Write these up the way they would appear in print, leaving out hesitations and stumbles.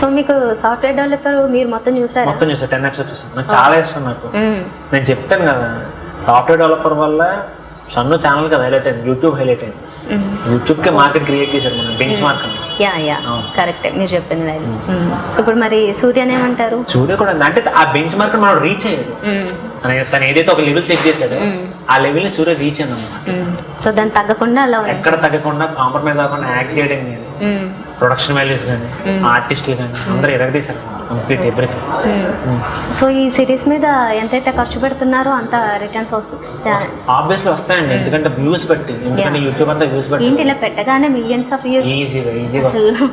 So మీకు software developer మీరు మొత్తం చూసారు? మొత్తం చూసాను, 10 episodes చూసాను. నాకు చాలా ఇష్టం. నాకు నేను చెప్పాను కదా, సాఫ్ట్వేర్ డెవలపర్ వల్ల షన్ను ఛానల్ కి హైలైట్ అయింది, యూట్యూబ్ హైలైట్ అయింది. యూట్యూబ్ కి మార్కెట్ క్రియేట్ చేశారు మనం, బెంచ్ మార్క్ అని. యా కరెక్ట్ మీరు చెప్పింది అది. ఇప్పుడు మరి సూర్యని ఏమంటారు? సూర్య కూడా అంటే ఆ బెంచ్ మార్క్ మనం రీచ్ అయ్యేది. తను ఏదైతే ఒక లెవెల్ సెట్ చేశాడు ఆ లెవెల్ ని సూర్య రీచ్ అయింది అన్నమాట. సో దాన్ని తగ్గకుండా అలా ఎక్కడ తగ్గకుండా కాంప్రమైజ్ అవ్వకుండా యాక్ట్ చేయడం కానీ, ప్రొడక్షన్ వాల్యూస్ కానీ, ఆర్టిస్టులు కానీ అందరూ ఎరగదీశారు కంప్లీట్ ఎవ్రీథింగ్. సో ఈ సిరీస్ మీద ఎంతైతే ఖర్చు పెడుతున్నారో అంత రిటర్న్స్ వస్తుంది ఆబ్వియస్లీ వస్తాయండి, ఎందుకంటే వ్యూస్ బట్టి. ఎందుకంటే యూట్యూబ్ అంతా వ్యూస్ బట్టి. ఏంటి ఇలా పెట్టగానే మిలియన్స్ ఆఫ్ వ్యూస్ ఈజీగా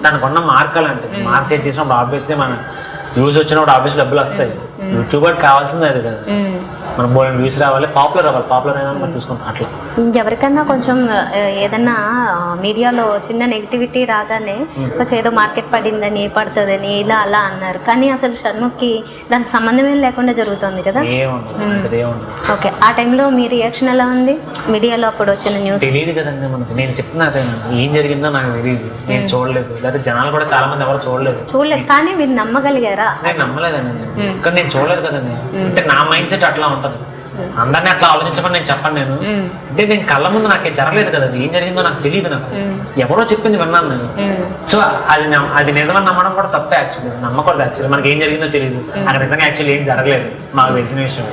దానికి ఉన్న మార్కులు అంటే మార్క్స్ సెట్ చేసినప్పుడు ఆబ్వియస్లీ మన వ్యూస్ వచ్చినప్పుడు ఆబ్వియస్లీ డబ్బులు వస్తాయి. యూట్యూబర్ కావాల్సింది అది కదా, మనం బోల్డ్ వ్యూస్ రావాలి, పాపులర్ అవ్వాలి. పాపులర్ అయినా మనం చూసుకుంటాం. అట్లా ఎవరికన్నా కొంచెం ఏదన్నా మీడియాలో చిన్న నెగిటివిటీ రాగానే కొంచెం ఏదో మార్కెట్ పడిందని పడుతుందని ఇలా అలా అన్నారు, కానీ అసలు షణ్ముఖ్కి దానికి సంబంధమే లేకుండా జరుగుతుంది కదా. ఓకే, ఆ టైంలో మీ రియాక్షన్ ఎలా ఉంది? మీడియాలో అప్పుడు వచ్చిన న్యూస్ తెలియదు కదండి మనకి. నేను చెప్తున్నా అదే, ఏం జరిగిందో నాకు తెలియదు, నేను చూడలేదు. లేదా జనాలు కూడా చాలా మంది ఎవరు చూడలేదు, కానీ మీరు నమ్మగలిగారా? నేను నమ్మలేదండి, కానీ నేను చూడలేదు కదండి. అంటే నా మైండ్ సెట్ అట్లా ఉంటుంది, అందరినీ అట్లా ఆలోచించమని నేను చెప్పను. నేను అంటే నేను కళ్ళ ముందు నాకేం జరగలేదు కదా, ఏం జరిగిందో నాకు తెలియదు. నాకు ఎవరో చెప్పింది విన్నాను నేను. సో అది నిజమని నమ్మడం కూడా తప్పే. యాక్చువల్లీ నమ్మకూడదు. యాక్చువల్లీ మనకి ఏం జరిగిందో తెలియదు. అక్కడ నిజంగా యాక్చువల్లీ ఏం జరగలేదు, మాకు తెలిసిన విషయం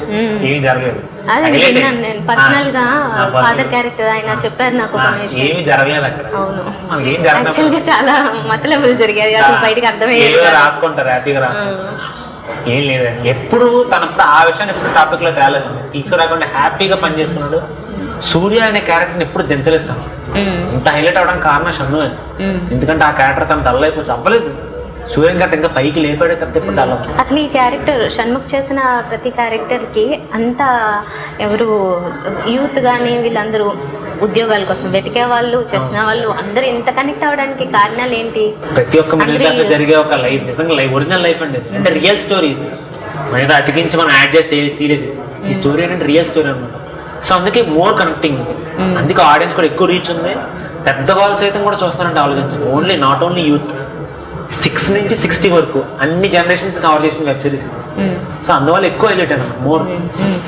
ఏం జరగలేదు. పర్సనల్ గా ఫాదర్ క్యారెక్టర్ ఆయన చెప్పారు నాకు, ఏమి జరగలేదు అక్కడ. మనకి ఏం జరగలేదు, చాలా మతలబులు జరిగాయి, అసలు బయటకు అర్థమయ్యేది. రాసుకుంటారు, హ్యాపీగా రాసుకుంటారు. ఏం లేదండి, ఎప్పుడు తనప్పుడు ఆ విషయాన్ని ఎప్పుడు టాపిక్ లో తేలేదు, తీసుకురాకుండా హ్యాపీగా పనిచేసుకున్నాడు. సూర్య అనే క్యారెక్టర్ని ఎప్పుడు దించలేదు తను. ఇంత హైలైట్ అవడానికి కారణం షన్ను. ఎందుకంటే ఆ క్యారెక్టర్ తను డల్ అయిపోవచ్చు అవ్వలేదు. సూర్యన్ గట్ట ఇంకా పైకి లేపాడే తప్ప ఎప్పుడు డల్ అవ్వదు. అసలు ఈ క్యారెక్టర్ షణ్ముఖ్ చేసిన ప్రతి క్యారెక్టర్కి అంత ఎవరు యూత్ కానీ వీళ్ళందరూ ఉద్యోగాల కోసం వెతికే వాళ్ళు, చేసిన వాళ్ళు అందరూ ఇంత కనెక్ట్ అవ్వడానికి కారణాలు ఏంటి? ప్రతి ఒక్క మిడిల్ క్లాస్ లో జరిగే ఒక లైఫ్, నిజంగా లైఫ్, ఒరిజినల్ లైఫ్ అండి. అంటే రియల్ స్టోరీ. మన ఏదో అతికించి మనం యాడ్ చేస్తే తీయలేదు. ఈ స్టోరీ ఏంటంటే రియల్ స్టోరీ అనమాట. సో అందుకే మోర్ కనెక్టింగ్, అందుకే ఆడియన్స్ కూడా ఎక్కువ రీచ్ ఉంది. పెద్దవాళ్ళు సైతం కూడా చూస్తారంటే ఆలోచించాలి. ఓన్లీ నాట్ ఓన్లీ యూత్, 6 నుంచి 60 వరకు అన్ని జనరేషన్స్ కవర్ చేసిన వెబ్ సిరీస్. సో అందువల్ల ఎక్కువ హైలైట్ అన్నమాట, మోర్.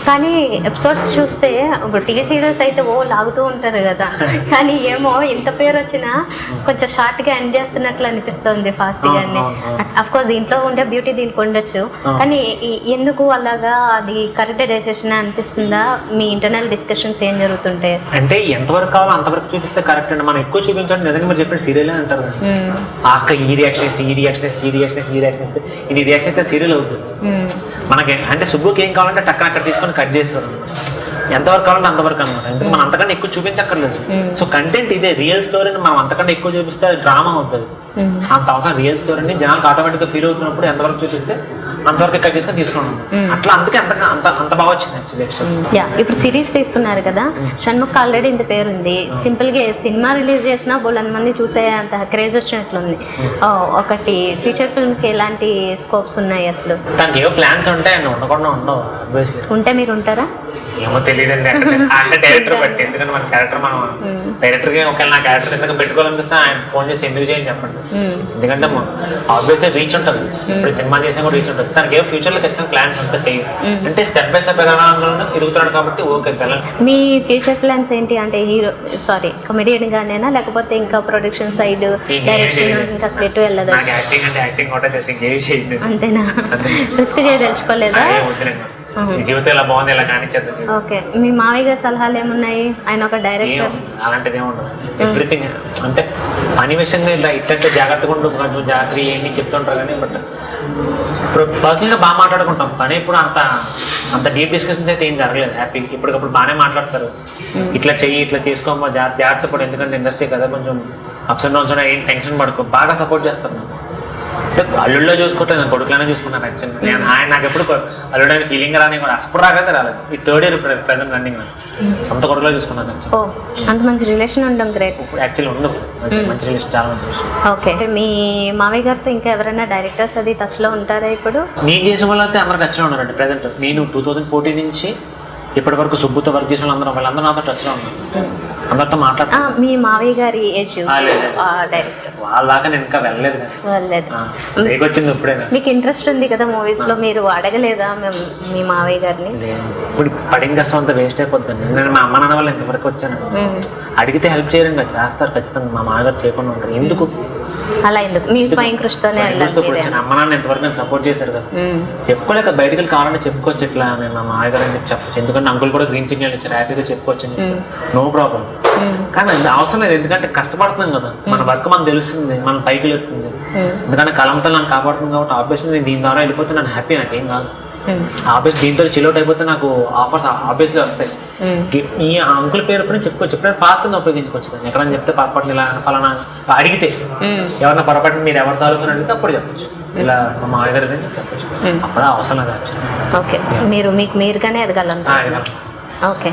కానీ ఎపిసోడ్స్ చూస్తే ఇప్పుడు టీవీ సీరియల్స్ అయితే లాగుతూ ఉంటారు కదా, కానీ ఏమో ఇంత పేరు వచ్చినా కొంచెం షార్ట్ గా ఎండ్ చేస్తున్నట్లు అనిపిస్తుంది, ఫాస్ట్ గానే. అఫ్ కోర్స్ దీంట్లో ఉండే బ్యూటీ దీనికి ఉండొచ్చు, కానీ ఎందుకు అలాగా అది కరెక్ట్ డెసిషన్ అనిపిస్తుందా? మీ ఇంటర్నల్ డిస్కషన్స్ ఏం జరుగుతుంటాయి? అంటే ఎంతవరకు కావాలో అంతవరకు చూపిస్తే కరెక్ట్ అండి. మనం ఎక్కువ చూపించండి, నిజంగా మీరు చెప్పిన సీరియల్ అంటారు. ఈ రియాక్షన్ ఇది రియాక్షన్ అయితే సీరియల్ అవుతుంది మనకి. అంటే సుబ్బుకి ఏం కావాలంటే టక్కన అక్కడ తీసుకొని కట్ చేస్తారు. ఎంతవరకు కావాలంటే అంతవరకు అనమాట. ఎందుకంటే మనం అంతకంటే ఎక్కువ చూపించక్కర్లేదు. సో కంటెంట్ ఇదే, రియల్ స్టోరీని మనం అంతకంటే ఎక్కువ చూపిస్తే డ్రామా అవుతుంది. అంత అవసరం రియల్ స్టోరీని జనాలకు ఆటోమేటిక్గా ఫీల్ అవుతున్నప్పుడు ఎంతవరకు చూపిస్తే అంతవరకు కట్ చేసుకొని తీసుకున్నాం. అట్లా అందుకే అంత బాగా వచ్చింది యాక్చువల్లీ ఎపిసోడ్. ఇప్పుడు సిరీస్ తీస్తున్నారు కదా, షణ్ముఖ్ ఆల్రెడీ ఇంత పేరుంది. సింపుల్ గా సినిమా రిలీజ్ చేసినా బోల్డ్ మంది చూసే అంత క్రేజ్ వచ్చినట్లుంది. ఒకటి ఫ్యూచర్ ఫిల్మ్ కి ఎలాంటి స్కోప్స్ ఉన్నాయి అసలు? దానికి ఏవో ప్లాన్స్ ఉంటాయండి, ఉండకుండా ఉండవు. ఉంటే మీరు ఉంటారా? ఏమో తెలియదండి, అంటే డైరెక్టర్ బట్టి. ఎందుకంటే మన క్యారెక్టర్ మనం డైరెక్టర్ గా ఒకవేళ నా క్యారెక్టర్ ఎందుకు పెట్టుకోవాలనిపిస్తే ఆయన ఫోన్ చేస్తే ఎందుకు చేయని చెప్పండి. ఎందుకంటే ఆబ్వియస్లీ రీచ్ ఉంటుంది, ఇప్పుడు సినిమా చేసినా కూడా రీచ్ ఉంటుంది. దానికి ఏమో ఫ్యూచర్ లో ఖచ్చితంగా ప్లాన్స్ ఉంటే చేయాలి. అంటే స్టెప్ బై స్టెప్ ఎదుగుతున్నాడు కాబట్టి ఓకే. మీ ఫ్యూచర్ ప్లాన్స్ ఏంటి? అంటే హీరో కమెడియన్ గానేనా, లేకపోతే ఇంకా ప్రొడక్షన్ సైడ్ డైరెక్షన్ ఇంకా సెట్ వెళ్ళదు? యాక్టింగ్ కూడా చేసి అంతేనా? రిస్క్ చేయదలుచుకోలేదా? జీవితం ఇలా బాగుంది, ఇలా కానిచ్చేది. ఓకే, మీ మావయ్య గారి సలహాలు ఏమున్నాయి? ఆయన ఒక డైరెక్టర్. అలాంటిది ఏముండదు, ఎవ్రీథింగ్ అంటే పని విషయంగా ఇలా ఇట్లంటే జాగ్రత్తగా ఉండు, కొంచెం జాగ్రత్త ఏంటి చెప్తుంటారు. కానీ బట్ ఇప్పుడు పర్సనల్గా బాగా మాట్లాడుకుంటాం, కానీ ఇప్పుడు అంత డీప్ డిస్కషన్స్ అయితే ఏం జరగలేదు. హ్యాపీ ఇప్పటికప్పుడు బాగానే మాట్లాడతారు. ఇట్లా చెయ్యి, ఇట్లా తీసుకోమో, జాగ్రత్త పడు, ఎందుకంటే ఇండస్ట్రీ కదా, కొంచెం అప్స్ అండ్ డౌన్స్ ఏం టెన్షన్ పడుకో, బాగా సపోర్ట్ చేస్తారు. అంటే అల్లుళ్ళలో చూసుకుంటే నేను కొడుకులోనే చూసుకున్నాను యాక్చువల్లీ. నేను నాకు ఎప్పుడు అల్లుడని ఫీలింగ్ రాని కూడా అస్పర్ రాకైతే రాలేదు. ఈ 3rd year ప్రెసెంట్ రన్నింగ్ సొంత కొడుకులో చూసుకున్నాను. అంత మంచి రిలేషన్ ఉండడం గ్రేట్. ఇప్పుడు యాక్చువల్లీ ఉంది మంచి రిలేషన్, చాలా మంచి విషయం. ఓకే, మీ మావయ్య గారితో ఇంకా ఎవరైనా డైరెక్టర్స్ అది టచ్ లో ఉంటారా ఇప్పుడు? నేను చేసిన వాళ్ళు అయితే అందరూ టచ్లో ఉన్నారండి ప్రెసెంట్. నేను 2014 నుంచి ఇప్పటి వరకు సుబ్బుతో వర్క్ చేసిన వాళ్ళందరూ నాతో టచ్లో ఉన్నారు, అందరితో మాట్లాడుతాను. మీ మావయ్య గారి ఏజ్ డైరెక్టర్ వాళ్ళ దాకా నేను ఇంకా వెళ్ళలేదు కానీ వెళ్ళలేదు. బ్రేక్ వచ్చింది ఇప్పుడైనా. మీకు ఇంట్రెస్ట్ ఉంది కదా మూవీస్ లో, మీరు అడగలేదా మీ మావయ్య గారిని? ఇప్పుడు పడిన కష్టం అంతా వేస్ట్ అయిపోతుంది. నేను మా అమ్మ నాన్న వాళ్ళు ఇంతవరకు వచ్చాను, అడిగితే హెల్ప్ చేయడం కదా, చేస్తారు ఖచ్చితంగా. మా మామగారు చేయకుండా ఉంటారు ఎందుకు, అలా ఎందుకు? మీ స్వయం కృషితోనే వెళ్ళాలి. అమ్మ నాన్న ఎంతవరకు నేను సపోర్ట్ చేశారు కదా, చెప్పుకోలేక బయటకు వెళ్ళి కావాలంటే చెప్పుకోవచ్చు. ఇట్లా నేను మా మామగారు అని చెప్పచ్చు, ఎందుకంటే అంకుల్ కూడా గ్రీన్ సిగ్నల్ ఇచ్చారు, హ్యాపీగా చెప్పుకోవచ్చు, నో ప్రాబ్లం. కానీ అది అవసరం లేదు, ఎందుకంటే కష్టపడుతున్నాం కదా, మన వర్క్ మనకు తెలుస్తుంది, మన పైకి వెళ్తుంది. ఎందుకంటే కలంతో నన్ను కాపాడుతుంది కాబట్టి ఆబ్వియస్లీ నేను దీని ద్వారా వెళ్ళిపోతే నన్ను హ్యాపీ, నాకేం కాదు. ఆబ్వియస్ దీంతో చిల్అవుట్ అయిపోతే నాకు ఆఫర్స్ ఆబ్వియస్లీ వస్తాయి. ఈ అంకుల్ పేరు పని చెప్పుకోవచ్చు, ఎప్పుడైనా పాస్ కింద ఉపయోగించుకోవచ్చు. ఎక్కడైనా చెప్తే పొరపాటున ఇలా పలానా అడిగితే ఎవరైనా పొరపాటున మీరు ఎవరి తాలూకు అడిగితే అప్పుడు చెప్పచ్చు, ఇలా మా మామయ్య గారు చెప్పచ్చు, అప్పుడు అవసరం లేదు. ఓకే, మీరు మీరుగానే ఎదగాలంట. ఓకే.